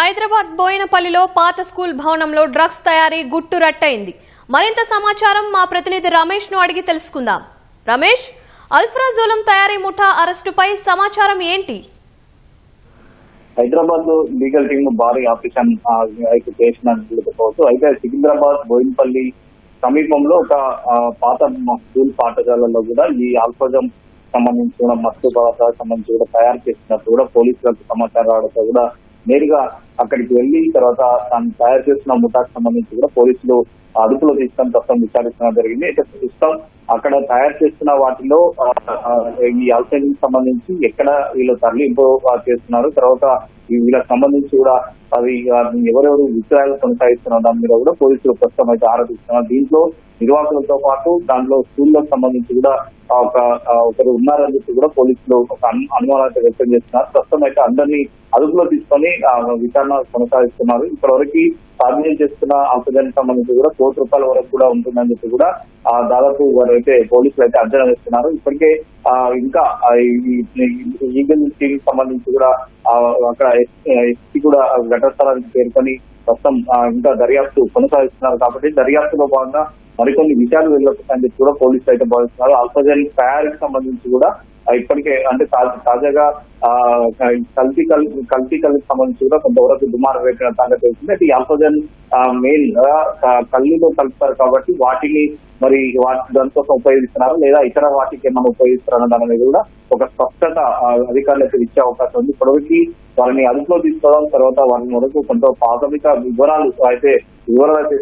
హైదరాబాద్ బోయినపల్లిలో పాత స్కూల్ భవనంలో డ్రగ్స్ తయారీ గుట్టు రట్టయింది. మరింత సమాచారం మా ప్రతినిధి రమేష్ ను అడిగి తెలుసుకుందాం. రమేష్, అల్ఫ్రాజోలం తయారీ ముఠా అరెస్టుపై సమాచారం ఏంటి? హైదరాబాద్ లో లీగల్ టీమ్ భారీ ఆపరేషన్ అయితే చేసినట్టు అయితే సికింద్రాబాద్ బోయినపల్లి సమీపంలో ఒక పాత స్కూల్ పాఠశాలలో కూడా ఈ ఆల్ఫాజం సంబంధించి కూడా మత్తు పదార్థాలకు సంబంధించి కూడా తయారు చేసినట్టు కూడా పోలీసులకు సమాచారం రావడంతో కూడా నేరుగా అక్కడికి వెళ్లి తర్వాత తాను తయారు చేసిన ముఠాకు సంబంధించి కూడా పోలీసులు అదుపులో తీసుకొని ప్రస్తుతం విచారించడం జరిగింది. అయితే ప్రస్తుతం అక్కడ తయారు చేస్తున్న వాటిలో ఈ ఆల్ఫాజం సంబంధించి ఎక్కడ వీళ్ళు తరలింపు చేస్తున్నారు, తర్వాత వీళ్ళకి సంబంధించి కూడా అవి ఎవరెవరు విచారాలు కొనసాగిస్తున్న దాని మీద కూడా పోలీసులు ప్రస్తుతం అయితే ఆరోపిస్తున్నారు. దీంట్లో నిర్వాహకులతో పాటు దాంట్లో స్కూళ్ళకు సంబంధించి కూడా ఒకరు ఉన్నారని చెప్పి కూడా పోలీసులు ఒక అనుమానాన్ని వ్యక్తం చేస్తున్నారు. ప్రస్తుతం అయితే అందరినీ అదుపులో తీసుకొని విచారణ కొనసాగిస్తున్నారు. ఇప్పటివరకు సాధన చేస్తున్న ఆల్ఫాజానికి సంబంధించి కూడా ₹1,00,00,000 వరకు కూడా ఉంటుందని చెప్పి కూడా దాదాపు వారైతే పోలీసులు అయితే అంచనా వేస్తున్నారు. ఇప్పటికే ఇంకా లీగల్ టీమ్ సంబంధించి కూడా అక్కడ ఎస్పీ కూడా ఘటస్థలానికి చేరుకొని ప్రస్తుతం ఇంకా దర్యాప్తు కొనసాగిస్తున్నారు. కాబట్టి దర్యాప్తులో భాగంగా మరికొన్ని విషయాలు వెళ్ళొచ్చాయని చెప్పి కూడా పోలీసులు అయితే భావిస్తున్నారు. ఆల్ఫాజాన్ తయారీకి సంబంధించి కూడా ఇప్పటికే అంటే తాజాగా కల్తీ సంబంధించి కూడా కొంతవరకు దుమారం వేసిన సంగతి తెలిసింది. అయితే ఈ ఆల్ఫాజాన్ మెయిన్ కల్లుతో కలుపుతారు కాబట్టి వాటిని మరి దానికోసం ఉపయోగిస్తున్నారు లేదా ఇతర వాటికి ఏమైనా ఉపయోగిస్తున్నారు దాని మీద కూడా ఒక స్పష్టత అధికారులకు ఇచ్చే అవకాశం ఉంది. ఇప్పటివరకు వారిని అదుపులో తీసుకోవడం, తర్వాత వారిని వరకు కొంత ప్రాథమిక వివరాలు అయితే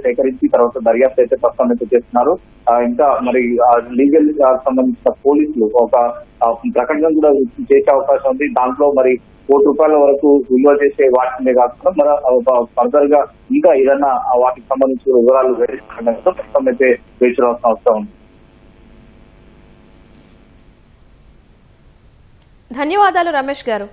సేకరించి తర్వాత దర్యాప్తు అయితే ప్రస్తుతం అయితే చేస్తున్నారు. ఇంకా మరి లీగల్ సంబంధించిన పోలీసులు ఒక ప్రకటన కూడా చేసే అవకాశం ఉంది. దాంట్లో మరి ₹1,00,00,000 వరకు విలువ చేసే వాటినే కాకుండా మరి ఫర్దర్ గా ఇంకా ఏదైనా వాటికి సంబంధించిన వివరాలు ప్రస్తుతం అయితే వేసిన అవసరం ఉంది. ధన్యవాదాలు రమేష్ గారు.